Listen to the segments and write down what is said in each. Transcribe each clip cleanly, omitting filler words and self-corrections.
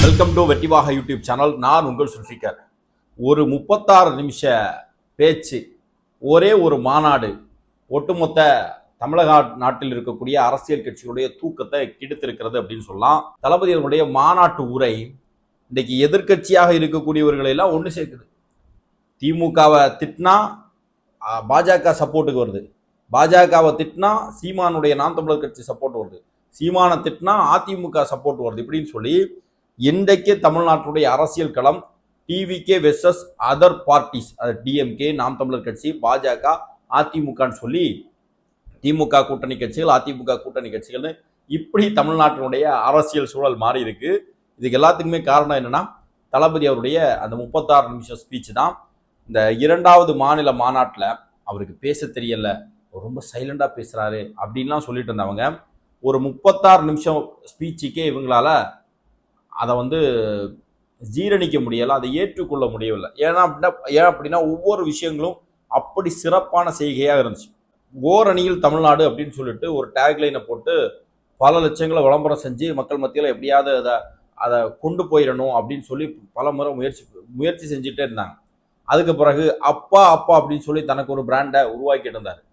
Welcome to வெற்றிவாக YouTube channel. நான் உங்கள் சுல்ஃபிகர். ஒரு 36 நிமிஷ பேச்சு, ஒரே ஒரு மாநாடு ஒட்டுமொத்த தமிழக நாட்டில் இருக்கக்கூடிய அரசியல் கட்சிகளுடைய தூக்கத்தை கெடுத்திருக்கிறது அப்படின்னு சொல்லலாம். தளபதி அவருடைய மாநாட்டு உரை இன்னைக்கு எதிர்கட்சியாக இருக்கக்கூடியவர்களை எல்லாம் ஒன்று சேர்க்குது. திமுகவை திட்டினா பாஜக சப்போர்ட்டுக்கு வருது, பாஜகவை திட்டினா சீமானுடைய நாம் தமிழர் கட்சி சப்போர்ட் வருது, சீமானை திட்டினா அதிமுக சப்போர்ட் வருது. இப்படின்னு சொல்லி இன்றைக்கு தமிழ்நாட்டுடைய அரசியல் களம் டிவிகே வெர்சஸ் அதர் பார்ட்டிஸ், அது டிஎம்கே, நாம் தமிழர் கட்சி, பாஜக, அதிமுகன்னு சொல்லி திமுக கூட்டணி கட்சிகள், அதிமுக கூட்டணி கட்சிகள்னு இப்படி தமிழ்நாட்டினுடைய அரசியல் சூழல் மாறி இருக்கு. இதுக்கு எல்லாத்துக்குமே காரணம் என்னன்னா, தளபதி அவருடைய அந்த 36 நிமிஷம் ஸ்பீச் தான். இந்த 2வது மாநில மாநாட்டில் அவருக்கு பேச தெரியல, ரொம்ப சைலண்டா பேசுறாரு அப்படின்லாம் சொல்லிட்டு இருந்தவங்க ஒரு 36 நிமிஷம் ஸ்பீச்சுக்கே இவங்களால அதை ஜீரணிக்க முடியலை, அதை ஏற்றுக்கொள்ள முடியவில்லை. ஏன் அப்படின்னா ஒவ்வொரு விஷயங்களும் அப்படி சிறப்பான செய்கையாக இருந்துச்சு. ஓரணியில் தமிழ்நாடு அப்படின்னு சொல்லிட்டு ஒரு டேக்லைனை போட்டு பல லட்சங்களை விளம்பரம் செஞ்சு மக்கள் மத்தியில் எப்படியாவது அதை கொண்டு போயிடணும் அப்படின்னு சொல்லி பல முறை முயற்சி செஞ்சுட்டே இருந்தாங்க. அதுக்கு பிறகு அப்பா அப்படின்னு சொல்லி தனக்கு ஒரு பிராண்டை உருவாக்கிட்டு இருந்தார்.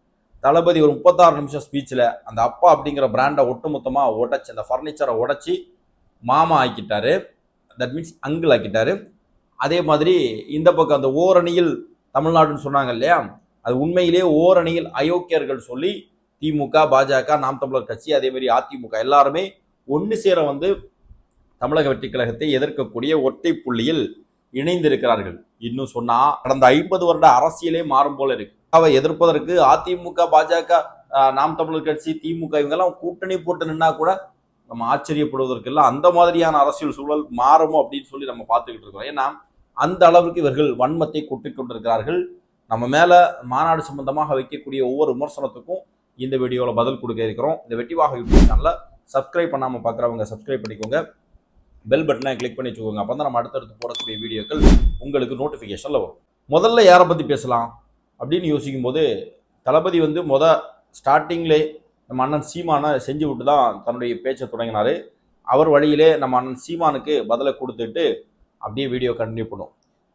தளபதி ஒரு 36 நிமிஷம் ஸ்பீச்சில் அந்த அப்பா அப்படிங்கிற பிராண்டை ஒட்டுமொத்தமாக உடைச்சி, அந்த ஃபர்னிச்சரை உடைச்சி மாமா ஆக்கிட்டாரு, தட் மீன்ஸ் அங்கிள் ஆக்கிட்டாரு. அதே மாதிரி இந்த பக்கம் அந்த ஓரணியில் தமிழ்நாடுன்னு சொன்னாங்க இல்லையா, அது உண்மையிலேயே ஓரணியில் அயோக்கியர்கள் சொல்லி திமுக, பாஜக, நாம் தமிழர் கட்சி, அதே மாதிரி அதிமுக எல்லாருமே ஒன்று சேர தமிழக வெற்றி கழகத்தை எதிர்க்கக்கூடிய ஒற்றை புள்ளியில் இணைந்திருக்கிறார்கள். இன்னும் சொன்னா கடந்த 50 வருட அரசியலே மாறும் போல இருக்கு. அவை எதிர்ப்பதற்கு அதிமுக, பாஜக, நாம் தமிழர் கட்சி, திமுக இவங்கெல்லாம் கூட்டணி போட்டு நின்னா கூட நம்ம ஆச்சரியப்படுவதற்கெல்லாம் அந்த மாதிரியான அரசியல் சூழல் மாறுமோ அப்படின்னு சொல்லி நம்ம பார்த்துக்கிட்டு இருக்கோம். ஏன்னா அந்த அளவுக்கு இவர்கள் வன்மத்தை கொட்டிக் கொண்டிருக்கிறார்கள். நம்ம மேல மாநாடு சம்பந்தமாக வைக்கக்கூடிய ஒவ்வொரு விமர்சனத்துக்கும் இந்த வீடியோவில் பதில் கொடுக்க இருக்கிறோம். இந்த வெற்றிவாக யூடியூப் சேனலை சப்ஸ்கிரைப் பண்ணாமல் பார்க்குறவங்க சப்ஸ்கிரைப் பண்ணிக்கோங்க, பெல் பட்டனை கிளிக் பண்ணி வச்சுக்கோங்க. அப்போ தான் நம்ம அடுத்தடுத்து போடக்கூடிய வீடியோக்கள் உங்களுக்கு நோட்டிஃபிகேஷனில் வரும். முதல்ல யாரை பற்றி பேசலாம் அப்படின்னு யோசிக்கும் போது தளபதி ஸ்டார்டிங்லே நம்ம அண்ணன் சீமானை செஞ்சு விட்டு தான் தன்னுடைய பேச்சை தொடங்கினார். அவர் வழியிலே நம்ம அண்ணன் சீமானுக்கு பதிலை கொடுத்துட்டு அப்படியே வீடியோ கண்டினியூ பண்ணும்.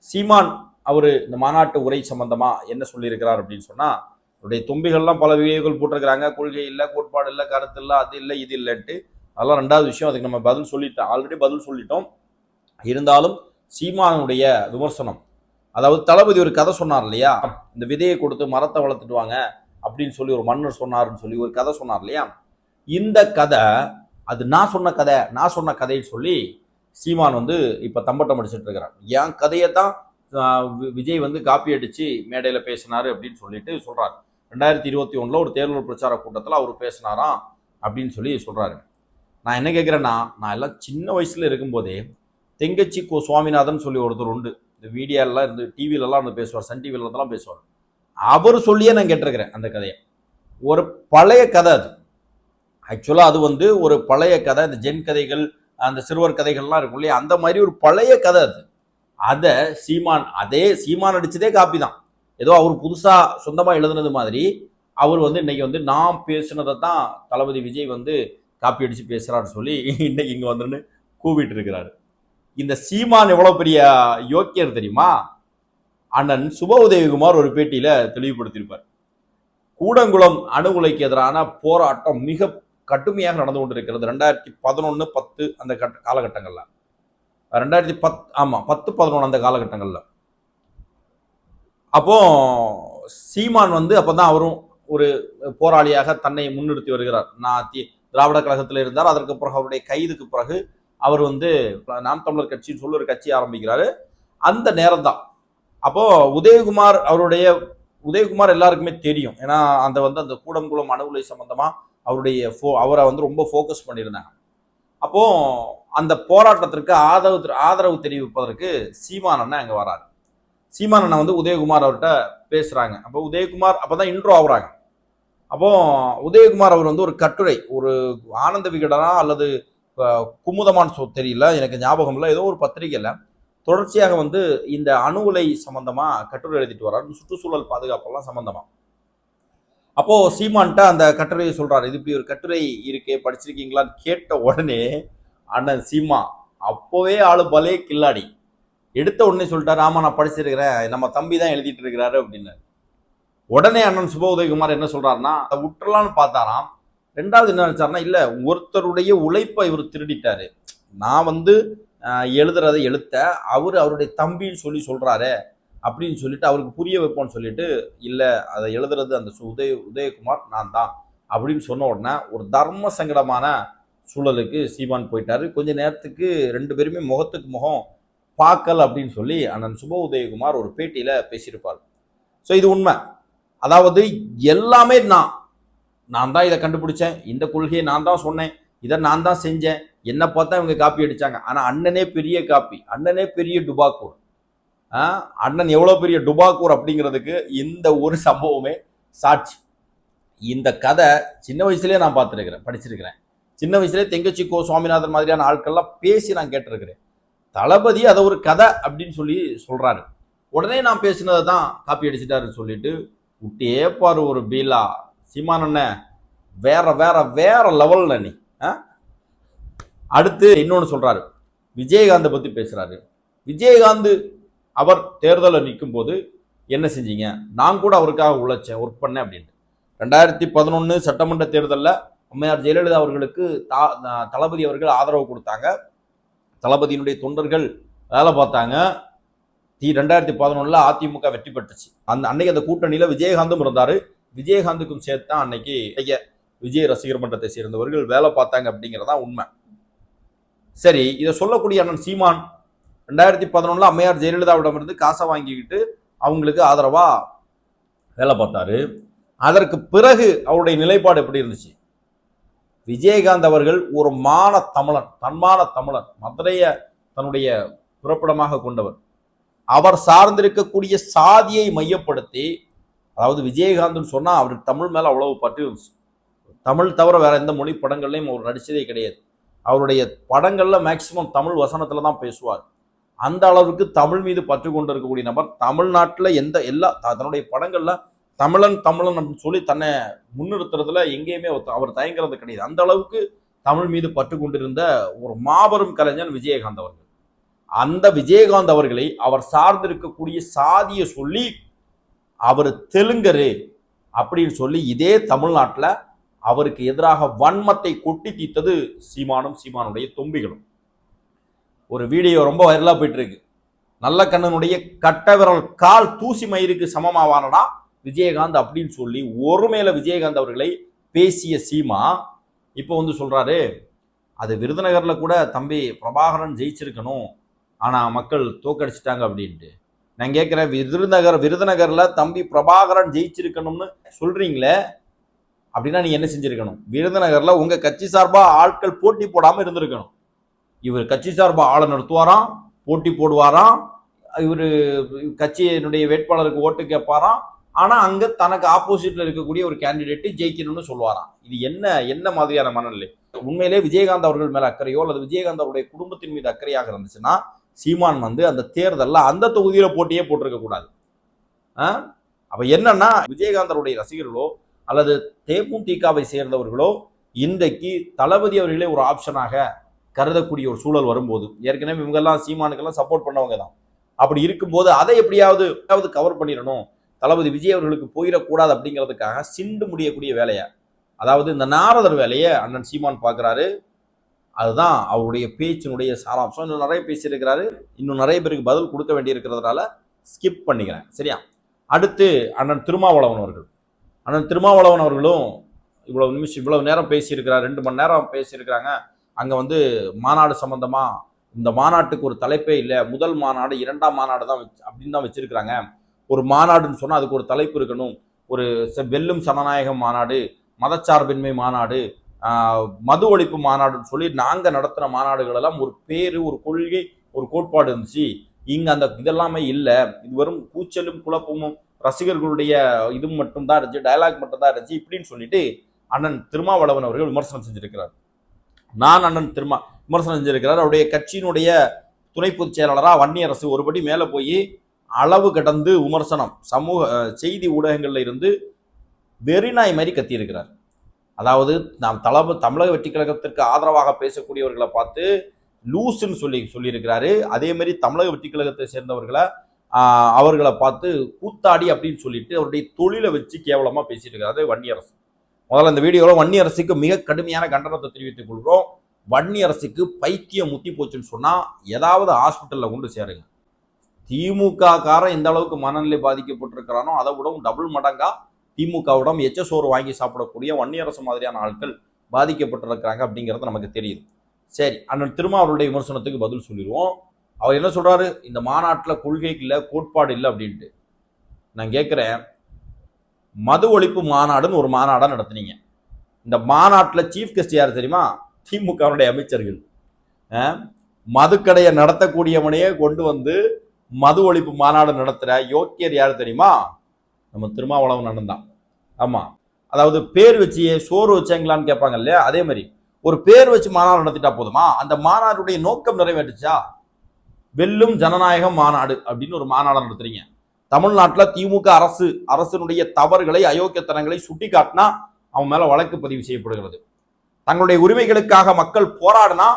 சீமான் அவர் இந்த மாநாட்டு உரை சம்பந்தமாக என்ன சொல்லியிருக்கிறார் அப்படின்னு சொன்னால், அவருடைய தும்பிகள்லாம் பல வீடியோக்கள் போட்டிருக்கிறாங்க. கொள்கை இல்லை, கோட்பாடு இல்லை, கருத்து இல்லை, அது இல்லை, இது இல்லைன்ட்டு. அதெல்லாம் 2வது விஷயம். அதுக்கு நம்ம ஆல்ரெடி பதில் சொல்லிட்டோம். இருந்தாலும் சீமானுடைய விமர்சனம், அதாவது தளபதி ஒரு கதை சொன்னார் இல்லையா, இந்த விதையை கொடுத்து மரத்தை வளர்த்துட்டு வாங்க அப்படின்னு சொல்லி ஒரு மன்னர் சொன்னார்னு சொல்லி ஒரு கதை சொன்னார் இல்லையா, இந்த கதை அது நான் சொன்ன கதைன்னு சொல்லி சீமான் இப்போ தம்பட்டம் அடிச்சுட்டு இருக்கிறார். என் கதையை தான் விஜய் காப்பி அடிச்சு மேடையில் பேசினாரு அப்படின்னு சொல்லிட்டு சொல்றாரு. 2021 ஒரு தேர்தல் பிரச்சார கூட்டத்தில் அவர் பேசினாராம் அப்படின்னு சொல்லி சொல்றாரு. நான் என்ன கேட்குறேன்னா, நான் எல்லாம் சின்ன வயசுல இருக்கும்போதே தெங்கச்சி சுவாமிநாதன் சொல்லி ஒருத்தர் உண்டு, இந்த மீடியாலாம் இருந்து டிவிலெல்லாம் இருந்து பேசுவார், சன் டிவில இருந்தெல்லாம் பேசுவார். அவர் சொல்லியே நான் கேட்டிருக்கிறேன் அந்த கதையை. ஒரு பழைய கதை அது. ஆக்சுவலாக அது ஒரு பழைய கதை. இந்த ஜென் கதைகள், அந்த சிறுவர் கதைகள்லாம் இருக்கும் இல்லையா, அந்த மாதிரி ஒரு பழைய கதை அது. அதை சீமான் அடிச்சதே காப்பி தான். ஏதோ அவர் புதுசாக சொந்தமாக எழுதுனது மாதிரி அவர் இன்னைக்கு நான் பேசுனதை தான் தளபதி விஜய் காப்பி அடிச்சு பேசுறான்னு சொல்லி இன்னைக்கு இங்கே வந்துன்னு கூவிட்டு இருக்கிறாரு. இந்த சீமான் எவ்வளோ பெரிய யோக்கியர் தெரியுமா? அண்ணன் சுப உதயகுமார் ஒரு பேட்டியில தெளிவுபடுத்தியிருப்பார். கூடங்குளம் அணு உலைக்கு எதிரான போராட்டம் மிக கடுமையாக நடந்து கொண்டிருக்கிறது 2011-10 அந்த காலகட்டங்கள்ல, 2010-11 அந்த காலகட்டங்கள்ல. அப்போ சீமான் அப்பதான் அவரும் ஒரு போராளியாக தன்னை முன்னிறுத்தி வருகிறார். நான் திராவிட கழகத்தில் இருந்தார். அதற்கு பிறகு அவருடைய கைதுக்கு பிறகு அவர் நாம் தமிழர் கட்சின்னு சொல்லி ஒரு கட்சி ஆரம்பிக்கிறாரு. அந்த நேரம் தான் அப்போ உதயகுமார் எல்லாருக்குமே தெரியும். ஏன்னா அந்த கூடங்குளம் அணு உலை சம்பந்தமா அவரை ரொம்ப ஃபோக்கஸ் பண்ணியிருந்தாங்க. அப்போ அந்த போராட்டத்திற்கு ஆதரவு தெரிவிப்பதற்கு சீமான் அண்ணன் அங்கே வராரு. சீமான் அண்ணன் உதயகுமார் அவர்கிட்ட பேசுறாங்க. அப்போ உதயகுமார் அப்பதான் இன்ட்ரோ ஆகுறாங்க. அப்போ உதயகுமார் அவர் ஒரு கட்டுரை, ஒரு ஆனந்த விகடனா அல்லது குமுதமான்னு தெரியல, எனக்கு ஞாபகம் இல்லை, ஏதோ ஒரு பத்திரிகையில் தொடர்ச்சியாக இந்த அணு உலை சம்பந்தமா கட்டுரை எழுதிட்டு வர்றாரு, சுற்றுச்சூழல் பாதுகாப்பெல்லாம் சம்பந்தமா. அப்போ சீமான்ட்ட அந்த கட்டுரையை சொல்றாரு. இது இப்படி ஒரு கட்டுரை இருக்கே, படிச்சிருக்கீங்களான்னு கேட்ட உடனே அண்ணன் சீமா அப்போவே ஆளு பலே கில்லாடி. எடுத்த உடனே சொல்லிட்டாரு, ஆமா நான் படிச்சிருக்கிறேன், நம்ம தம்பி தான் எழுதிட்டு இருக்கிறாரு அப்படின்னு. உடனே அண்ணன் சுப உதயகுமார் என்ன சொல்றாருன்னா, அதை விட்டுறலான்னு பார்த்தாராம். ரெண்டாவது என்ன நினைச்சாருன்னா, இல்ல ஒருத்தருடைய உழைப்பை இவர் திருடிட்டாரு. நான் எழுதுறதை அவருடைய தம்பின்னு சொல்றாரு அப்படின்னு சொல்லிட்டு அவருக்கு புரிய வைப்போம்னு சொல்லிட்டு, இல்ல அதை எழுதுறது அந்த உதயகுமார் நான் தான் அப்படின்னு சொன்ன உடனே ஒரு தர்ம சங்கடமான சூழலுக்கு சீமான் போயிட்டாரு. கொஞ்ச நேரத்துக்கு ரெண்டு பேருமே முகத்துக்கு முகம் பார்க்கல் அப்படின்னு சொல்லி அண்ணன் சுப உதயகுமார் ஒரு பேட்டியில பேசியிருப்பார். ஸோ இது உண்மை. அதாவது எல்லாமே நான் தான் இதை கண்டுபிடிச்சேன், இந்த கொள்கையை நான் தான் சொன்னேன், இதை நான் தான் செஞ்சேன், என்ன பார்த்தா இவங்க காப்பி அடிச்சாங்க. ஆனா அண்ணனே பெரிய காப்பி, அண்ணனே பெரிய டுபாக்கூர். அண்ணன் எவ்வளவு பெரிய டுபாக்கூர் அப்படிங்கிறதுக்கு இந்த ஒரு சம்பவமே சாட்சி. இந்த கதை சின்ன வயசுலயே நான் பார்த்துருக்கிறேன், படிச்சிருக்கிறேன். சின்ன வயசுலேயே தெங்கச்சி கோ சுவாமிநாதன் மாதிரியான ஆட்கள்லாம் பேசி நான் கேட்டிருக்கிறேன். தளபதி அதை ஒரு கதை அப்படின்னு சொல்லி சொல்றாரு. உடனே நான் பேசினதை தான் காப்பி அடிச்சிட்டாருன்னு சொல்லிட்டு விட்டே பாரு ஒரு பீலா. சீமானண்ண வேற வேற வேற லெவல்ல நீ. அடுத்து இன்னொன்னு சொல்றாரு, விஜயகாந்தை பத்தி பேசுறாரு. விஜயகாந்த் அவர் தேர்தலில் நிற்கும் போது என்ன செஞ்சீங்க, நான் கூட அவருக்காக உழைச்சேன், ஒர்க் பண்ணேன் அப்படின்ட்டு. 2011 சட்டமன்ற தேர்தலில் அம்மையார் ஜெயலலிதா அவர்களுக்கு தளபதி அவர்கள் ஆதரவு கொடுத்தாங்க. தளபதியினுடைய தொண்டர்கள் வேலை பார்த்தாங்க. 2011 அதிமுக வெற்றி பெற்றுச்சு. அன்னைக்கு அந்த கூட்டணியில விஜயகாந்தும் இருந்தாரு. விஜயகாந்துக்கும் சேர்த்து தான் அன்னைக்கு விஜய் ரசிகர் மன்றத்தை சேர்ந்தவர்கள் வேலை பார்த்தாங்க அப்படிங்கிறதா உண்மை. சரி, இதை சொல்லக்கூடிய அண்ணன் சீமான் 2011 அம்மையார் ஜெயலலிதாவிடமிருந்து காசை வாங்கிக்கிட்டு அவங்களுக்கு ஆதரவா வேலை பார்த்தாரு. அதற்கு பிறகு அவருடைய நிலைப்பாடு எப்படி இருந்துச்சு? விஜயகாந்த் அவர்கள் ஒரு தன்மான தமிழன், மதுரைய தன்னுடைய பிறப்பிடமாக கொண்டவர். அவர் சார்ந்திருக்கக்கூடிய சாதியை மையப்படுத்தி, அதாவது விஜயகாந்த் சொன்னா அவருக்கு தமிழ் மேல அவ்வளவு பற்று இருந்துச்சு. தமிழ் தவிர வேற எந்த மொழி படங்கள்லையும் அவர் நடிச்சதே கிடையாது. அவருடைய படங்கள்ல மேக்சிமம் தமிழ் வசனத்துல தான் பேசுவார். அந்த அளவுக்கு தமிழ் மீது பற்று கொண்டு இருக்கக்கூடிய நபர். தமிழ்நாட்டில் தன்னுடைய படங்கள்ல தமிழன் அப்படின்னு சொல்லி தன்னை முன்னிறுத்துறதுல எங்கேயுமே அவர் தயங்குறது கிடையாது. அந்த அளவுக்கு தமிழ் மீது பற்று கொண்டிருந்த ஒரு மாபெரும் கலைஞன் விஜயகாந்த் அவர்கள். அந்த விஜயகாந்த் அவர்களை அவர் சார்ந்திருக்கக்கூடிய சாதியை சொல்லி அவர் தெலுங்கரு அப்படின்னு சொல்லி இதே தமிழ்நாட்டில் அவருக்கு எதிராக வன்மத்தை கொட்டி தீர்த்தது சீமானுடைய தொம்பிகளும். ஒரு வீடியோ ரொம்ப வைரலா போயிட்டு இருக்கு. நல்ல கண்ணனுடைய கட்ட விரல் கால் தூசி மயிருக்கு சமமாவானடா விஜயகாந்த் அப்படின்னு சொல்லி ஒருமையில விஜயகாந்த் அவர்களை பேசிய சீமா இப்போ சொல்றாரு, அது விருதுநகர்ல கூட தம்பி பிரபாகரன் ஜெயிச்சிருக்கணும், ஆனா மக்கள் தோக்கடிச்சிட்டாங்க அப்படின்ட்டு. நான் கேட்கிறேன், விருதுநகர்ல தம்பி பிரபாகரன் ஜெயிச்சிருக்கணும்னு சொல்றீங்களே, அப்படின்னா நீ என்ன செஞ்சிருக்கணும்? விருதுநகர்ல உங்க கட்சி சார்பா ஆட்கள் போட்டி போடாம இருந்திருக்கணும். இவர் கட்சி சார்பா ஆளை நிறுத்துவாராம், போட்டி போடுவாராம், இவர் கட்சியினுடைய வேட்பாளருக்கு ஓட்டு கேட்பாராம். ஆனா அங்க தனக்கு ஆப்போசிட்ல இருக்கக்கூடிய ஒரு கேண்டிடேட் ஜெயிக்கணும்னு சொல்லுவாராம். இது என்ன மாதிரியான மனநிலை? உண்மையிலே விஜயகாந்த் அவர்கள் மேல அக்கறையோ அல்லது விஜயகாந்த் அவருடைய குடும்பத்தின் மீது அக்கறையாக இருந்துச்சுன்னா சீமான் அந்த தேர்தல்ல அந்த தொகுதியில போட்டியே போட்டிருக்க கூடாது. அப்ப என்னன்னா, விஜயகாந்தருடைய ரசிகர்களோ அல்லது தேமுதிகவை சேர்ந்தவர்களோ இன்றைக்கு தளபதி அவர்களே ஒரு ஆப்ஷனாக கருதக்கூடிய ஒரு சூழல் வரும்போது, ஏற்கனவே இவங்கெல்லாம் சீமானுக்கெல்லாம் சப்போர்ட் பண்ணவங்க தான், அப்படி இருக்கும்போது அதை எப்படியாவது கவர் பண்ணிடணும், தளபதி விஜய் அவர்களுக்கு போயிடக்கூடாது அப்படிங்கிறதுக்காக சிண்டு முடியக்கூடிய வேலையை, அதாவது இந்த நாரதர் வேலையை அண்ணன் சீமான் பார்க்குறாரு. அதுதான் அவருடைய பேச்சினுடைய சாராம்சம். இன்னும் நிறைய பேசியிருக்கிறாரு, இன்னும் நிறைய பேருக்கு பதில் கொடுக்க வேண்டியிருக்கிறதுனால ஸ்கிப் பண்ணிக்கிறேன், சரியா? அடுத்து அண்ணன் திருமாவளவன் அவர்களும் இவ்வளவு நேரம் பேசியிருக்கிறார், 2 மணி நேரம் பேசியிருக்கிறாங்க. அங்கே மாநாடு சம்பந்தமா இந்த மாநாட்டுக்கு ஒரு தலைப்பே இல்லை, முதல் மாநாடு 2ஆம் மாநாடு தான் அப்படின்னு தான் வச்சிருக்கிறாங்க. ஒரு மாநாடுன்னு சொன்னால் அதுக்கு ஒரு தலைப்பு இருக்கணும். ஒரு வெல்லும் ஜனநாயக மாநாடு, மதச்சார்பின்மை மாநாடு, மது ஒழிப்பு மாநாடுன்னு சொல்லி நாங்கள் நடத்துகிற மாநாடுகள் எல்லாம் ஒரு பேரு, ஒரு கொள்கை, ஒரு கோட்பாடு இருந்துச்சு. இங்கே அந்த இதெல்லாமே இல்லை, இது வெறும் கூச்சலும் குழப்பமும் ரசிகர்களுடைய இது மட்டும்தான் இருந்துச்சு, டயலாக் மட்டும்தான் இருந்துச்சு இப்படின்னு சொல்லிட்டு அண்ணன் திருமாவளவன் அவர்கள் விமர்சனம் செஞ்சிருக்கிறார். விமர்சனம் செஞ்சிருக்கிறார். அவருடைய கட்சியினுடைய துணை பொதுச் செயலாளராக வன்னியரசு ஒருபடி மேலே போய் அளவு கடந்து விமர்சனம் சமூக செய்தி ஊடகங்கள்ல இருந்து வெறிநாய் மாதிரி கத்தியிருக்கிறார். அதாவது நாம் தமிழக வெற்றி கழகத்திற்கு ஆதரவாக பேசக்கூடியவர்களை பார்த்து லூசுன்னு சொல்லியிருக்கிறாரு. அதே மாதிரி தமிழக வெற்றி கழகத்தை சேர்ந்தவர்களை அவர்களை பார்த்து கூத்தாடி அப்படின்னு சொல்லிட்டு அவருடைய தொழிலை வச்சு கேவலமா பேசிட்டு இருக்காரு வன்னியரசு. முதல்ல இந்த வீடியோவில் வன்னியரசுக்கு மிக கடுமையான கண்டனத்தை தெரிவித்துக் கொள்கிறோம். வன்னியரசுக்கு பைத்தியம் முத்தி போச்சுன்னு சொன்னா ஏதாவது ஹாஸ்பிட்டல்ல கொண்டு சேருங்க. திமுக காரன் எந்த அளவுக்கு மனநிலை பாதிக்கப்பட்டிருக்கிறானோ அதை விடவும் டபுள் மடங்கா திமுகவிடம் எச்சசோறு வாங்கி சாப்பிடக்கூடிய வன்னியரசு மாதிரியான ஆட்கள் பாதிக்கப்பட்டிருக்கிறாங்க அப்படிங்கிறது நமக்கு தெரியுது. சரி, அண்ணன் திரும்ப அவருடைய விமர்சனத்துக்கு பதில் சொல்லிடுவோம். அவர் என்ன சொல்றாரு, இந்த மாநாட்டில் கொள்கை இல்லை, கோட்பாடு இல்லை அப்படின்ட்டு. நான் கேட்குறேன், மது ஒழிப்பு மாநாடுன்னு ஒரு மாநாடா நடத்துனீங்க. இந்த மாநாட்டில் சீஃப் கெஸ்ட் யார் தெரியுமா? திமுகவுடைய அமைச்சர்கள். மதுக்கடையை நடத்தக்கூடியவனையே கொண்டு வந்து மது ஒழிப்பு மாநாடு நடத்துற யோக்கியர் யார் தெரியுமா? நம்ம திருமாவளவன் அண்ணன் தான். ஆமா, அதாவது பேர் வச்சு சோறு வச்சாங்களான்னு கேட்பாங்க இல்லையா, அதே மாதிரி ஒரு பேர் வச்சு மாநாடு நடத்திட்டா போதுமா? அந்த மாநாடுடைய நோக்கம் நிறைவேற்றுச்சா? வெல்லும் ஜனநாயகம் மாநாடு அப்படின்னு ஒரு மாநாடு நடத்துறீங்க. தமிழ்நாட்டில் திமுக அரசினுடைய தவறுகளை, அயோக்கியத்தனங்களை சுட்டி காட்டினா அவன் மேல வழக்கு பதிவு செய்யப்படுகிறது. தங்களுடைய உரிமைகளுக்காக மக்கள் போராடினா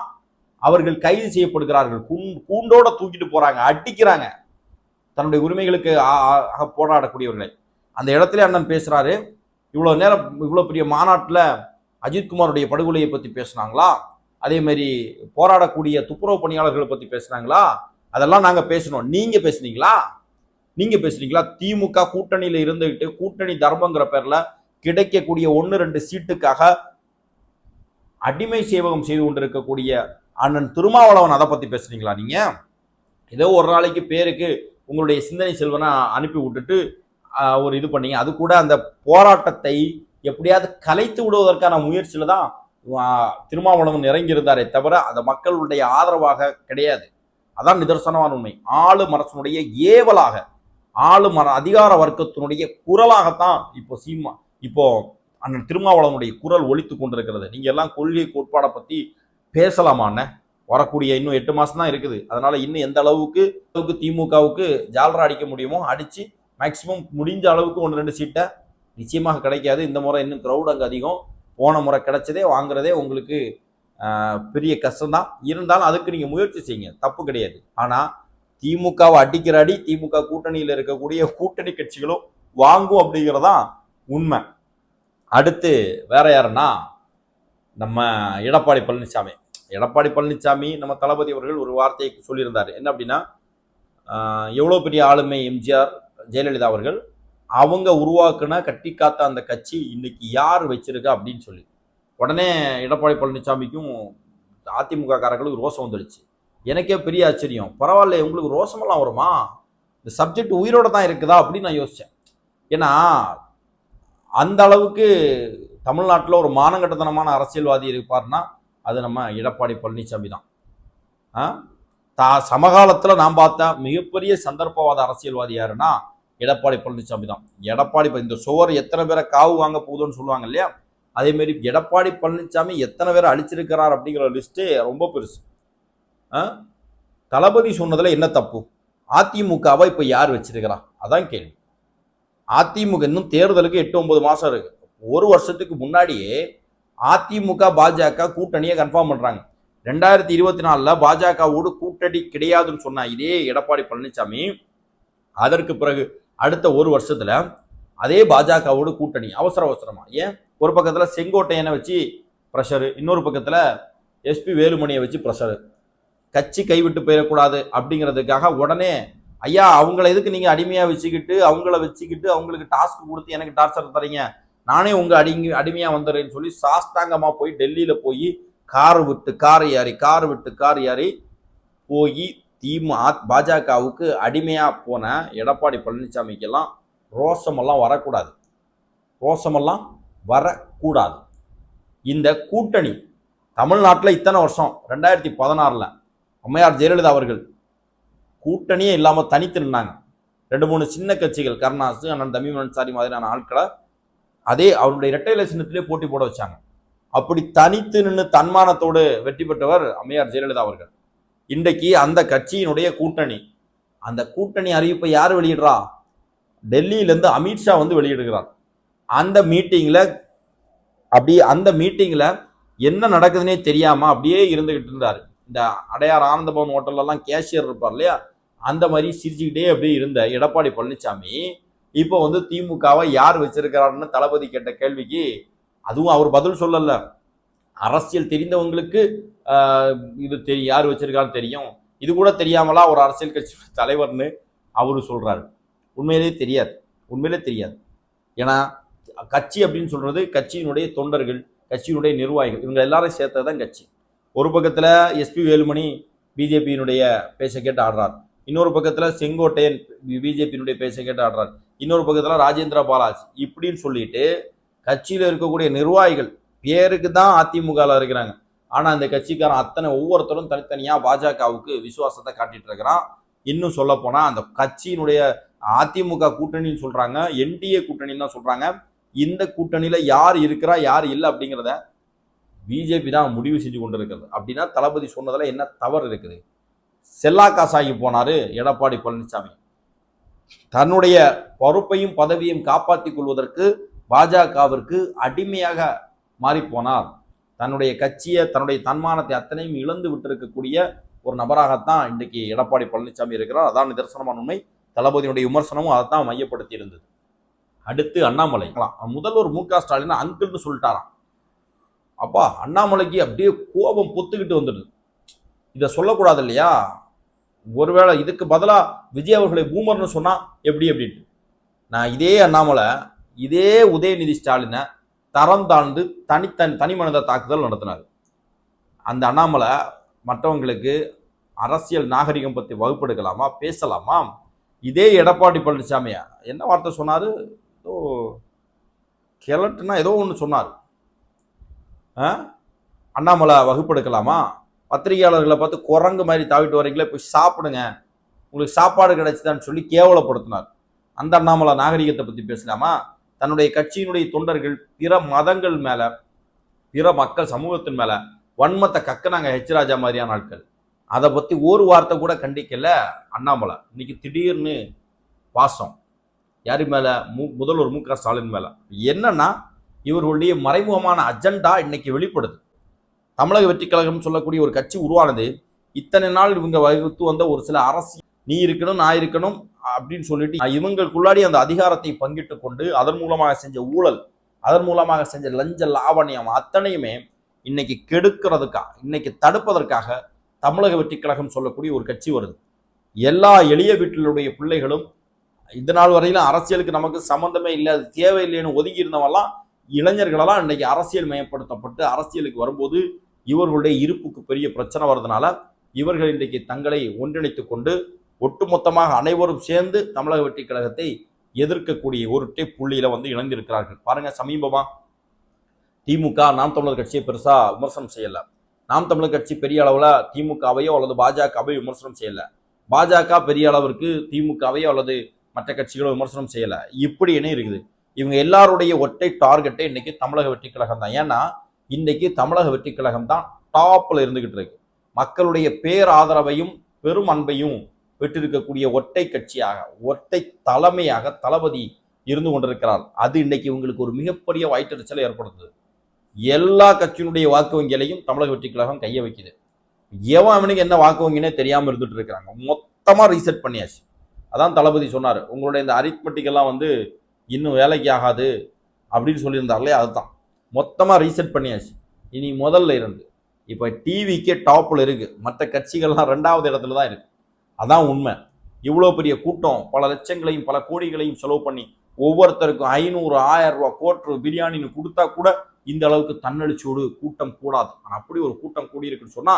அவர்கள் கைது செய்யப்படுகிறார்கள். கூண்டோட தூக்கிட்டு போறாங்க, அடிக்கிறாங்க தன்னுடைய உரிமைகளுக்கு போராடக்கூடியவர்களை. அந்த இடத்துல அண்ணன் பேசுறாரு, இவ்வளவு நேரம் இவ்வளவு பெரிய மாநாட்டில் அஜித்குமாருடைய படுகொலையை பத்தி பேசினாங்களா? அதே மாதிரி போராடக்கூடிய துப்புரவு பணியாளர்களை பத்தி பேசினாங்களா? அதெல்லாம் நாங்க பேசணும். நீங்க பேசுனீங்களா? திமுக கூட்டணியில இருந்துகிட்டு கூட்டணி தர்மங்கிற பேர்ல கிடைக்கக்கூடிய 1-2 சீட்டுக்காக அடிமை சேவகம் செய்து கொண்டிருக்கக்கூடிய அண்ணன் திருமாவளவன் அதை பத்தி பேசுறீங்களா? நீங்க ஏதோ ஒரு நாளைக்கு பேருக்கு உங்களுடைய சிந்தனை செல்வனை அனுப்பி விட்டுட்டு ஒரு இது பண்ணீங்க. அது கூட அந்த போராட்டத்தை எப்படியாவது கலைத்து விடுவதற்கான முயற்சியில தான் திருமாவளவன் இறங்கியிருந்தாரே தவிர அந்த மக்களுடைய ஆதரவாக கிடையாது. அதான் நிதர்சனமான உண்மை. ஆளுமரசனுடைய ஏவலாக, அதிகார வர்க்கத்தினுடைய குரலாகத்தான் இப்போ அண்ணன் திருமாவளவனுடைய குரல் ஒலித்து கொண்டிருக்கிறது. நீங்க எல்லாம் கொள்கை கோட்பாடை பத்தி பேசலாமான்னு வரக்கூடிய இன்னும் 8 மாசம் தான் இருக்குது. அதனால இன்னும் எந்த அளவுக்கு திமுகவுக்கு ஜால்ரா அடிக்க முடியுமோ அடிச்சு மேக்சிமம் முடிஞ்ச அளவுக்கு 1-2 சீட்டை நிச்சயமாக கிடைக்காது. இந்த முறை இன்னும் கிரௌட் அங்கே அதிகம். போன முறை கிடைச்சதே வாங்குறதே உங்களுக்கு பெரிய கஷ்டம்தான். இருந்தாலும் அதுக்கு நீங்க முயற்சி செய்யுங்க, தப்பு கிடையாது. ஆனா திமுகவை அடிக்கிற அடி திமுக கூட்டணியில் இருக்கக்கூடிய கூட்டணி கட்சிகளும் வாங்கும் அப்படிங்கிறதான் உண்மை. அடுத்து வேற யாருன்னா நம்ம எடப்பாடி பழனிசாமி நம்ம தளபதி அவர்கள் ஒரு வார்த்தையை சொல்லியிருந்தார். என்ன அப்படின்னா, எவ்வளோ பெரிய ஆளுமை எம்ஜிஆர் ஜெயலலிதா அவர்கள், அவங்க உருவாக்குன கட்டி காத்த அந்த கட்சி இன்னைக்கு யார் வச்சிருக்கா அப்படின்னு சொல்லி உடனே எடப்பாடி பழனிசாமிக்கும் அதிமுக காரர்களுக்கு ரோசம் வந்துடுச்சு. எனக்கே பெரிய ஆச்சரியம். பரவாயில்ல, உங்களுக்கு ரோசமெல்லாம் வருமா? இந்த சப்ஜெக்ட் உயிரோட தான் இருக்குதா அப்படின்னு நான் யோசித்தேன். ஏன்னா அந்த அளவுக்கு தமிழ்நாட்டில் ஒரு மானங்கட்டத்தனமான அரசியல்வாதி இருப்பார்னா அது நம்ம எடப்பாடி பழனிசாமி தான். சமகாலத்தில் நான் பார்த்த மிகப்பெரிய சந்தர்ப்பவாத அரசியல்வாதி யாருன்னா எடப்பாடி பழனிசாமி தான். எடப்பாடி இந்த சுவர் எத்தனை பேரை காவு வாங்க போகுதுன்னு சொல்லுவாங்க இல்லையா, அதே மாதிரி எடப்பாடி பழனிசாமி எத்தனை பேரை அழிச்சிருக்கிறார் அப்படிங்கிற லிஸ்ட்டே ரொம்ப பெருசு. தளபதி சொன்னதுல என்ன தப்பு? அதிமுகவை இப்ப யார் வச்சிருக்கிறா? அதான் கேள்வி. அதிமுக இன்னும் தேர்தலுக்கு 8-9 மாசம் இருக்கு. ஒரு வருஷத்துக்கு முன்னாடியே அதிமுக பாஜக கூட்டணியை கன்ஃபார்ம் பண்றாங்க. 2024 பாஜகவோடு கூட்டணி கிடையாதுன்னு சொன்னா இதே எடப்பாடி பழனிசாமி, அதற்கு பிறகு அடுத்த ஒரு வருஷத்துல அதே பாஜகவோடு கூட்டணி அவசரமா. ஏன்? ஒரு பக்கத்துல செங்கோட்டையனை வச்சு ப்ரெஷரு, இன்னொரு பக்கத்துல எஸ்பி வேலுமணியை வச்சு ப்ரெஷரு. கட்சி கைவிட்டு போயிடக்கூடாது அப்படிங்கிறதுக்காக உடனே ஐயா அவங்கள எதுக்கு நீங்க அடிமையா வச்சுக்கிட்டு அவங்களுக்கு டாஸ்க் கொடுத்து எனக்கு டார்ச்சர் தரீங்க, நானே உங்க அடிமையா வந்துடுறேன்னு சொல்லி சாஸ்தாங்கமா போய் டெல்லியில போய் கார் விட்டு கார் ஏறி போய் பாஜகவுக்கு அடிமையா போன எடப்பாடி பழனிசாமிக்கெல்லாம் ரோசமெல்லாம் வரக்கூடாது. இந்த கூட்டணி தமிழ்நாட்டில் இத்தனை வருஷம் 2016 அம்மையார் ஜெயலலிதா அவர்கள் கூட்டணியே இல்லாமல் தனித்து நின்னாங்க. 2-3 சின்ன கட்சிகள் கருணாசு, அண்ணன் தமிழ் அன்சாரி மாதிரியான ஆட்களை அதே அவருடைய இரட்டை சின்னத்திலே போட்டி போட வச்சாங்க. அப்படி தனித்து நின்று தன்மானத்தோடு வெற்றி பெற்றவர் அம்மையார் ஜெயலலிதா அவர்கள். இன்றைக்கு அந்த கட்சியினுடைய அந்த கூட்டணி அறிவிப்பை யார் வெளியிடுறா? டெல்லியிலேருந்து அமித்ஷா வந்து வெளியிடுகிறார். அந்த மீட்டிங்ல என்ன நடக்குதுன்னே தெரியாம அப்படியே இருந்துகிட்டு இருந்தாரு. இந்த அடையார் ஆனந்தபவன் ஹோட்டல்லலாம் கேஷியர் இருப்பார் இல்லையா, அந்த மாதிரி சிரிச்சுக்கிட்டே அப்படியே இருந்த எடப்பாடி பழனிசாமி இப்போ வந்து திமுகவை யார் வச்சிருக்கிறாருன்னு தளபதி கேட்ட கேள்விக்கு அதுவும் அவர் பதில் சொல்லல. அரசியல் தெரிந்தவங்களுக்கு இது தெரியும், யார் வச்சிருக்காருன்னு தெரியும், இது கூட தெரியாமலா ஒரு அரசியல் கட்சி தலைவர்னு அவரு சொல்றாரு. உண்மையிலே தெரியாது, உண்மையிலே தெரியாது. ஏன்னா கட்சி அப்படின்னு சொல்றது கட்சியினுடைய தொண்டர்கள், கட்சியினுடைய நிர்வாகிகள், இவங்க எல்லாரும் சேர்த்ததான் கட்சி. ஒரு பக்கத்துல எஸ்பி வேலுமணி பிஜேபியினுடைய பேச கேட்டு ஆடுறார், இன்னொரு பக்கத்துல செங்கோட்டையன் பிஜேபியினுடைய பேச கேட்டு ஆடுறார், இன்னொரு பக்கத்துல ராஜேந்திர பாலாஜி, இப்படின்னு சொல்லிட்டு கட்சியில இருக்கக்கூடிய நிர்வாகிகள் பேருக்கு தான் அதிமுகவில் இருக்கிறாங்க. ஆனா இந்த கட்சிக்காரன் அத்தனை ஒவ்வொருத்தரும் தனித்தனியா பாஜகவுக்கு விசுவாசத்தை காட்டிட்டு இருக்கிறான். இன்னும் சொல்ல போனா அந்த கட்சியினுடைய அதிமுக கூட்டணின்னு சொல்றாங்க, என்டிஏ கூட்டணின்னு தான் சொல்றாங்க. இந்த கூட்டணியில யார் இருக்கிறா யார் இல்லை அப்படிங்கிறத பிஜேபி தான் முடிவு செஞ்சு கொண்டு இருக்கிறது. அப்படின்னா தளபதி சொன்னதுல என்ன தவறு இருக்குது? செல்லா காசாகி போனாரு எடப்பாடி பழனிசாமி. தன்னுடைய பொறுப்பையும் பதவியையும் காப்பாற்றிக் கொள்வதற்கு பாஜகவிற்கு அடிமையாக மாறி போனார். தன்னுடைய கட்சியை, தன்னுடைய தன்மானத்தை அத்தனையும் இழந்து விட்டிருக்கக்கூடிய ஒரு நபராகத்தான் இன்றைக்கு எடப்பாடி பழனிசாமி இருக்கிறார். அதான் நிதர்சனமான உண்மை. தளபதியினுடைய விமர்சனமும் அதைத்தான் மையப்படுத்தி இருந்தது. அடுத்து அண்ணாமலை, முதல்வர் மு க ஸ்டாலின் அங்கிள்னு சொல்லிட்டாராம். அப்பா அண்ணாமலைக்கு அப்படியே கோபம் பொத்துக்கிட்டு வந்துடுது. இதை சொல்லக்கூடாது இல்லையா? ஒருவேளை இதுக்கு பதிலா விஜய் அவர்களை பூமர்னு சொன்னா எப்படி அப்படின்ட்டு நான் இதே அண்ணாமலை இதே உதயநிதி ஸ்டாலினை தரம் தாழ்ந்து தனி மனித தாக்குதல் நடத்தினார். அந்த அண்ணாமலை மற்றவங்களுக்கு அரசியல் நாகரிகம் பற்றி வகுப்பெடுக்கலாமா, பேசலாமா? இதே எடப்பாடி பழனிசாமி என்ன வார்த்தை சொன்னாரு? ஏதோ கிழட்டுனா ஏதோ ஒன்று சொன்னார். அண்ணாமலை வகுப்பெடுக்கலாமா? பத்திரிகையாளர்களை பார்த்து குரங்கு மாதிரி தாவிட்டு வரீங்களே, போய் சாப்பிடுங்க, உங்களுக்கு சாப்பாடு கிடைச்சுதான்னு சொல்லி கேவலப்படுத்தினார். அந்த அண்ணாமலை நாகரிகத்தை பற்றி பேசலாமா? தன்னுடைய கட்சியினுடைய தொண்டர்கள் பிற மதங்கள் மேல, பிற மக்கள் சமூகத்தின் மேல வன்மத்தை கக்குனாங்க ஹெச் ராஜா மாதிரியான ஆட்கள். அதை பத்தி ஒரு வார்த்தை கூட கண்டிக்கல அண்ணாமலை. இன்னைக்கு திடீர்னு பாசம் யாரு மேல? முதல்வர் மு க ஸ்டாலின் மேல. என்னன்னா இவர்களுடைய மறைமுகமான அஜெண்டா இன்னைக்கு வெளிப்படுது. தமிழக வெற்றி கழகம் சொல்லக்கூடிய ஒரு கட்சி உருவானது இத்தனை நாள் இவங்க வகுத்து வந்த ஒரு சில அரசியல், நீ இருக்கணும் நான் இருக்கணும் அப்படின்னு சொல்லிட்டு இவங்களுக்குள்ளாடி அந்த அதிகாரத்தை பங்கிட்டு கொண்டு அதன் மூலமாக செஞ்ச ஊழல், அதன் மூலமாக செஞ்ச லஞ்ச லாவணியம் அத்தனையுமே இன்னைக்கு கெடுக்கிறதுக்காக, இன்னைக்கு தடுப்பதற்காக தமிழக வெற்றி கழகம் சொல்லக்கூடிய ஒரு கட்சி வருது. எல்லா எளிய வீட்டிலுடைய பிள்ளைகளும் இந்த நாள் வரையிலும் அரசியலுக்கு நமக்கு சம்பந்தமே இல்லை, அது தேவையில்லைன்னு ஒதுங்கி இருந்தவெல்லாம் இளைஞர்களெல்லாம் இன்னைக்கு அரசியல் மயப்படுத்தப்பட்டு அரசியலுக்கு வரும்போது இவர்களுடைய இருப்புக்கு பெரிய பிரச்சனை வர்றதுனால இவர்கள் இன்றைக்கு தங்களை ஒன்றிணைத்துக் கொண்டு ஒட்டுமொத்தமாக அனைவரும் சேர்ந்து தமிழக வெற்றி கழகத்தை எதிர்க்கக்கூடிய ஒரு புள்ளியில வந்து இணைந்திருக்கிறார்கள். பாருங்க, சமீபமா திமுக நாம் தமிழர் கட்சியை பெருசா விமர்சனம் செய்யல. நாம் தமிழர் கட்சி பெரிய அளவுல திமுகவையோ அல்லது பாஜகவையோ விமர்சனம் செய்யல. பாஜக பெரிய அளவிற்கு திமுகவையோ அல்லது மற்ற கட்சிகளோ விமர்சனம் செய்யல. இப்படி என்ன இருக்குது? இவங்க எல்லாருடைய ஒற்றை டார்கெட்டை இன்னைக்கு தமிழக வெற்றி கழகம் தான். ஏன்னா இன்னைக்கு தமிழக வெற்றி கழகம் தான் டாப்ல இருந்துகிட்டு இருக்கு. மக்களுடைய பேராதரவையும் பெரும் அன்பையும் பெற்றிருக்கக்கூடிய ஒற்றை கட்சியாக, ஒற்றை தலைமையாக தளபதி இருந்து கொண்டிருக்கிறார். அது இன்னைக்கு இவங்களுக்கு ஒரு மிகப்பெரிய வயிற்றெரிச்சலை ஏற்படுத்துது. எல்லா கட்சியினுடைய வாக்கு வங்கிகளையும் தமிழக வெற்றி கழகம் கைய வைக்குது. எவன் அவனுக்கு என்ன வாக்கு வங்கினே தெரியாம இருந்துட்டு இருக்கிறாங்க. மொத்தமா ரீசெட் பண்ணியாச்சு. அதான் தளபதி சொன்னாரு, உங்களுடைய இந்த அரித்மெட்டிக் எல்லாம் வந்து இன்னும் வேலைக்கு ஆகாது அப்படின்னு சொல்லியிருந்தார்களே, அதுதான் மொத்தமா ரீசெட் பண்ணியாச்சு. இனி முதல்ல இருந்து இப்ப டிவிக்கே டாப்ல இருக்கு, மற்ற கட்சிகள்லாம் 2வது இடத்துல தான் இருக்கு. அதான் உண்மை. இவ்வளோ பெரிய கூட்டம், பல லட்சங்களையும் பல கோடிகளையும் செலவு பண்ணி ஒவ்வொருத்தருக்கும் 500, 1000 ரூபாய் கோட்டு பிரியாணின்னு கொடுத்தா கூட இந்த அளவுக்கு தன்னெழுச்சியோடு கூட்டம் கூடாது. ஆனால் அப்படி ஒரு கூட்டம் கூடியிருக்குன்னு சொன்னா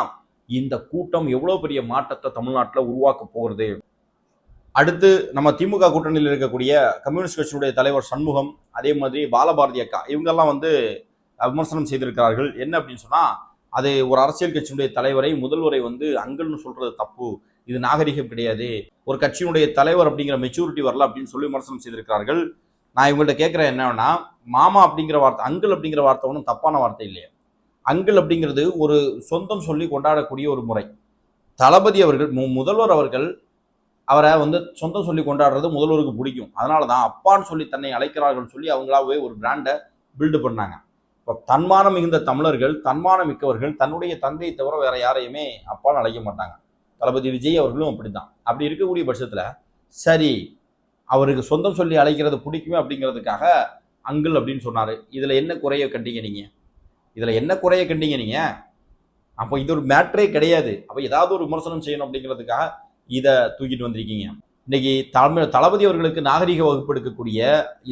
இந்த கூட்டம் எவ்வளோ பெரிய மாற்றத்தை தமிழ்நாட்டில் உருவாக்க போகிறது. அடுத்து நம்ம திமுக கூட்டணியில் இருக்கக்கூடிய கம்யூனிஸ்ட் கட்சியினுடைய தலைவர் சண்முகம், அதே மாதிரி பாலபாரதி அக்கா, இவங்கெல்லாம் வந்து விமர்சனம் செய்திருக்கிறார்கள். என்ன அப்படின்னு சொன்னா, அது ஒரு அரசியல் கட்சியினுடைய தலைவரை, முதல்வரை வந்து அங்கல்னு சொல்றது தப்பு, இது நாகரிகம் கிடையாது, ஒரு கட்சியினுடைய தலைவர் அப்படிங்கிற மெச்சூரிட்டி வரல அப்படின்னு சொல்லி விமர்சனம் செய்திருக்கிறார்கள். நான் இவங்கள்ட்ட கேட்குறேன் என்னன்னா, மாமா அப்படிங்கிற வார்த்தை, அங்கிள் அப்படிங்கிற வார்த்தை ஒன்றும் தப்பான வார்த்தை இல்லையா? அங்கிள் அப்படிங்கிறது ஒரு சொந்தம் சொல்லி கொண்டாடக்கூடிய ஒரு முறை. தளபதி அவர்கள், முதல்வர் அவர்கள் அவரை வந்து சொந்தம் சொல்லி கொண்டாடுறது முதல்வருக்கு பிடிக்கும். அதனால தான் அப்பான்னு சொல்லி தன்னை அழைக்கிறார்கள் சொல்லி அவங்களாவே ஒரு பிராண்டை பில்டு பண்ணாங்க. இப்போ தன்மானம் மிகுந்த தமிழர்கள், தன்மானம் மிக்கவர்கள் தன்னுடைய தந்தையை தவிர வேற யாரையுமே அப்பான்னு அழைக்க மாட்டாங்க. தளபதி விஜய் அவர்களும் அப்படிதான். அப்படி இருக்கக்கூடிய பட்சத்தில் சரி அவருக்கு சொந்தம் சொல்லி அழைக்கிறது பிடிக்குமே அப்படிங்கிறதுக்காக அங்கிள் அப்படின்னு சொன்னார். இதில் என்ன குறைய கண்டீங்க நீங்கள்? இதில் என்ன குறைய கண்டீங்க நீங்கள்? அப்போ இது ஒரு மேட்ரே கிடையாது. அப்போ ஏதாவது ஒரு விமர்சனம் செய்யணும் அப்படிங்கிறதுக்காக இதை தூக்கிட்டு வந்திருக்கீங்க. இன்னைக்கு தளபதி அவர்களுக்கு நாகரிக வகுப்பு எடுக்கக்கூடிய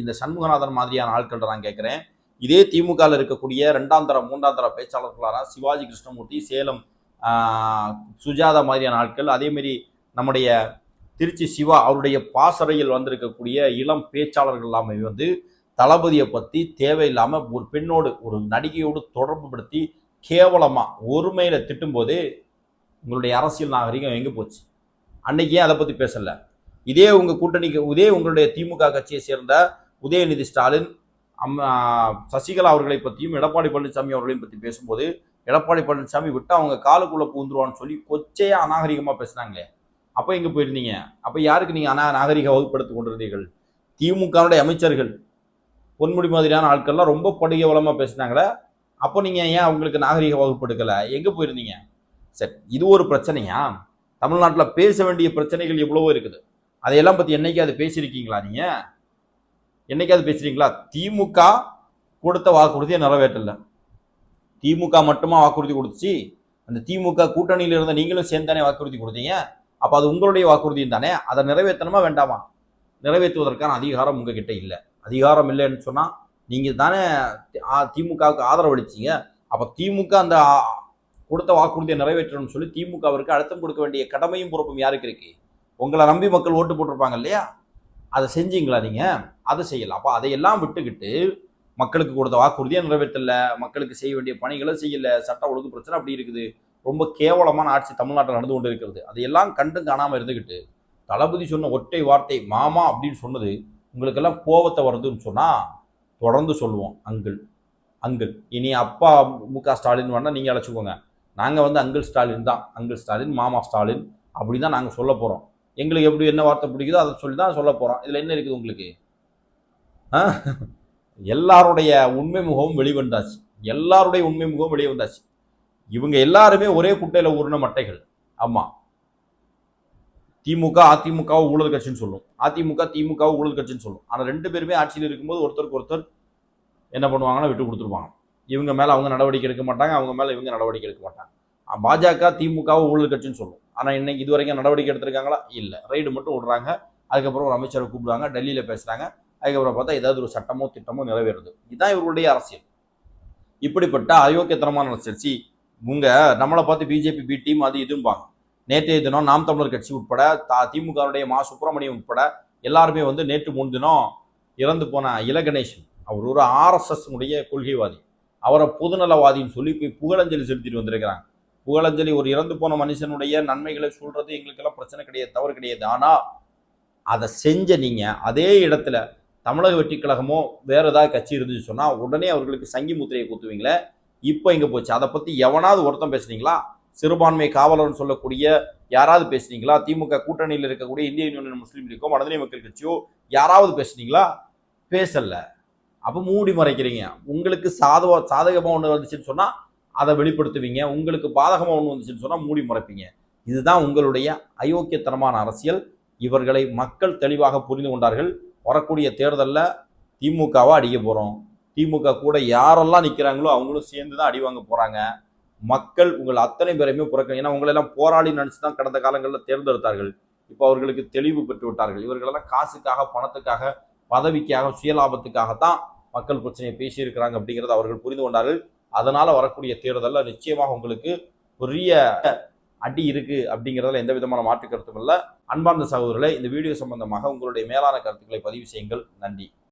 இந்த சண்முகநாதன் மாதிரியான ஆட்கள் நான் கேட்குறேன். இதே திமுகவில் இருக்கக்கூடிய 2ஆம் தர 3ஆம் தர பேச்சாளர்களான சிவாஜி கிருஷ்ணமூர்த்தி, சேலம் சுஜாதா மாதிரியான ஆட்கள், அதேமாரி நம்முடைய திருச்சி சிவா அவருடைய பாசறையில் வந்திருக்கக்கூடிய இளம் பேச்சாளர்கள் எல்லாமே வந்து தளபதியை பற்றி தேவையில்லாமல் ஒரு பெண்ணோடு ஒரு நடிகையோடு தொடர்பு படுத்தி கேவலமாக ஒருமையில் திட்டும்போது உங்களுடைய அரசியல் நாகரிகம் எங்கே போச்சு? அன்னைக்கு ஏன் அதை பற்றி பேசலை? இதே உங்கள் கூட்டணிக்கு இதே உங்களுடைய திமுக கட்சியை சேர்ந்த உதயநிதி ஸ்டாலின், சசிகலா அவர்களை பற்றியும் எடப்பாடி பழனிசாமி அவர்களையும் பற்றி பேசும்போது எடப்பாடி பழனிசாமி விட்டு அவங்க காலுக்குள்ளே பூந்துருவான்னு சொல்லி கொச்சையாக அநாகரிகமாக பேசுனாங்களே, அப்போ எங்கே போயிருந்தீங்க? அப்போ யாருக்கு நீங்கள் நாகரிக வகுப்படுத்தி கொண்டிருந்தீர்கள்? திமுகவுடைய அமைச்சர்கள் பொன்முடி மாதிரியான ஆட்கள்லாம் ரொம்ப படிகவலமாக பேசினாங்களே, அப்போ நீங்கள் ஏன் அவங்களுக்கு நாகரிக வகுப்பு எடுக்கலை? எங்கே போயிருந்தீங்க? சரி, இது ஒரு பிரச்சனையா? தமிழ்நாட்டில் பேச வேண்டிய பிரச்சனைகள் எவ்வளவோ இருக்குது. அதையெல்லாம் பற்றி என்னைக்காவது பேசியிருக்கீங்களா? நீங்கள் என்னைக்காவது பேசுறீங்களா? திமுக கொடுத்த வாக்குறுதியை நிறைவேற்றல. திமுக மட்டுமா வாக்குறுதி கொடுத்துச்சு? அந்த திமுக கூட்டணியில் இருந்த நீங்களும் சேர்ந்தானே வாக்குறுதி கொடுத்தீங்க. அப்போ அது உங்களுடைய வாக்குறுதியும் தானே. அதை நிறைவேற்றணுமா வேண்டாமா? நிறைவேற்றுவதற்கான அதிகாரம் உங்ககிட்ட இல்லை. அதிகாரம் இல்லைன்னு சொன்னால் நீங்கள் தானே திமுகவுக்கு ஆதரவு அளிச்சிங்க. அப்போ திமுக அந்த கொடுத்த வாக்குறுதியை நிறைவேற்றணும்னு சொல்லி திமுகவிற்கு அழுத்தம் கொடுக்க வேண்டிய கடமையும் பொறுப்பும் யாருக்கு இருக்கு? உங்களை நம்பி மக்கள் ஓட்டு போட்டிருப்பாங்க இல்லையா? அதை செஞ்சீங்களா நீங்கள்? அதை செய்யலை. அப்போ அதையெல்லாம் விட்டுக்கிட்டு மக்களுக்கு கொடுத்த வாக்குறுதியை நிறைவேற்றல, மக்களுக்கு செய்ய வேண்டிய பணிகளை செய்யலை, சட்ட ஒழுங்கு பிரச்சனை அப்படி இருக்குது, ரொம்ப கேவலமான ஆட்சி தமிழ்நாட்டில் நடந்து கொண்டு இருக்கிறது. அதையெல்லாம் கண்டு காணாமல் இருந்துக்கிட்டு தளபதி சொன்ன ஒற்றை வார்த்தை மாமா அப்படின்னு சொன்னது உங்களுக்கெல்லாம் கோபத்தை வருதுன்னு சொன்னால் தொடர்ந்து சொல்லுவோம் அங்கிள் அங்கிள். இனி அப்பா முக ஸ்டாலின் வேணால் நீங்கள் அழைச்சிக்கோங்க. நாங்கள் வந்து அங்கிள் ஸ்டாலின் தான். அங்கிள் ஸ்டாலின், மாமா ஸ்டாலின் அப்படி தான் நாங்கள் சொல்ல போகிறோம். எங்களுக்கு எப்படி என்ன வார்த்தை பிடிக்குதோ அதை சொல்லி தான் சொல்ல போகிறோம். இதில் என்ன இருக்குது உங்களுக்கு? எல்லாருடைய உண்மை முகமும் வெளிவந்தாச்சு. எல்லாருடைய உண்மை முகமும் வெளியே வந்தாச்சு. இவங்க எல்லாருமே ஒரே குட்டையில் ஊர்ன மட்டைகள். ஆமாம், திமுக அதிமுகவை ஊழல் கட்சின்னு சொல்லும், அதிமுக திமுகவை ஊழல் கட்சின்னு சொல்லும். ஆனால் 2 பேருமே ஆட்சியில் இருக்கும்போது ஒருத்தருக்கு ஒருத்தர் என்ன பண்ணுவாங்கன்னா விட்டு கொடுத்துருவாங்க. இவங்க மேலே அவங்க நடவடிக்கை எடுக்க மாட்டாங்க, அவங்க மேலே இவங்க நடவடிக்கை எடுக்க மாட்டாங்க. பாஜக திமுகவை ஊழல் கட்சின்னு சொல்லும். ஆனால் இன்னைக்கு இது வரைக்கும் நடவடிக்கை எடுத்திருக்காங்களா? இல்லை. ரைடு மட்டும் விடுறாங்க. அதுக்கப்புறம் ஒரு அமைச்சரை கூப்பிடுவாங்க, டெல்லியில் பேசுகிறாங்க. அதுக்கப்புறம் பார்த்தா ஏதாவது ஒரு சட்டமோ திட்டமோ நிறைவேறுது. இதுதான் இவர்களுடைய அரசியல். இப்படிப்பட்ட அயோக்கியத்தனமான அரசியல். இவங்க நம்மளை பார்த்து பிஜேபி பி டீம் அது இதும்பாங்க. நேற்றைய தினம் நாம் தமிழர் கட்சி உட்பட திமுகவுடைய மா சுப்பிரமணியம் உட்பட எல்லாருமே வந்து நேற்று முன்தினம் இறந்து போன இலகணேசன், அவர் ஒரு RSS உடைய கொள்கைவாதி, அவரை பொதுநலவாதின்னு சொல்லி போய் புகழஞ்சலி செலுத்திட்டு வந்திருக்கிறாங்க. புகழஞ்சலி ஒரு இறந்து போன மனுஷனுடைய நன்மைகளை சொல்றது எங்களுக்கெல்லாம் பிரச்சனை கிடையாது, தவறு கிடையாது. ஆனால் அதை செஞ்ச நீங்கள் அதே இடத்துல தமிழக வெற்றி கழகமோ வேற ஏதாவது கட்சி இருந்துச்சு சொன்னால் உடனே அவர்களுக்கு சங்கி முத்திரையை குத்துவீங்களே. இப்போ எங்கே போச்சு? அதை பற்றி எவனாவது ஒருத்தன் பேசுனீங்களா? சிறுபான்மை காவலர்னு சொல்லக்கூடிய யாராவது பேசுனீங்களா? திமுக கூட்டணியில் இருக்கக்கூடிய இந்திய யூனியன் முஸ்லீம் லீக்கோ மனதினை மக்கள் கட்சியோ யாராவது பேசுனீங்களா? பேசல. அப்போ மூடி மறைக்கிறீங்க. உங்களுக்கு சாதகமாக ஒன்று வந்துச்சுன்னு சொன்னால் அதை வெளிப்படுத்துவீங்க, உங்களுக்கு பாதகமாக ஒன்று வந்துச்சுன்னு சொன்னால் மூடி மறைப்பீங்க. இதுதான் உங்களுடைய அயோக்கியத்தனமான அரசியல். இவர்களை மக்கள் தெளிவாக புரிந்து கொண்டார்கள். வரக்கூடிய தேர்தலில் திமுகவை அடிக்க போகிறோம். திமுக கூட யாரெல்லாம் நிற்கிறாங்களோ அவங்களும் சேர்ந்து தான் அடி வாங்க போகிறாங்க. மக்கள் உங்கள் அத்தனை பேரையுமே புறக்கணும். ஏன்னா உங்களெல்லாம் போராளி நினச்சி தான் கடந்த காலங்களில் தேர்ந்தெடுத்தார்கள். இப்போ அவர்களுக்கு தெளிவு பெற்று விட்டார்கள். இவர்களெல்லாம் காசுக்காக, பணத்துக்காக, பதவிக்காக, சுயலாபத்துக்காகத்தான் மக்கள் பிரச்சனையை பேசியிருக்கிறாங்க அப்படிங்கிறத அவர்கள் புரிந்து கொண்டார்கள். அதனால் வரக்கூடிய தேர்தலில் நிச்சயமாக உங்களுக்கு பெரிய அடி இருக்குது அப்படிங்கிறதுல எந்த விதமான மாற்று கருத்தும் இல்லை. அன்பார்ந்த சகோதரர்களே, இந்த வீடியோ சம்பந்தமாக உங்களுடைய மேலான கருத்துக்களை பதிவு செய்யுங்கள். நன்றி.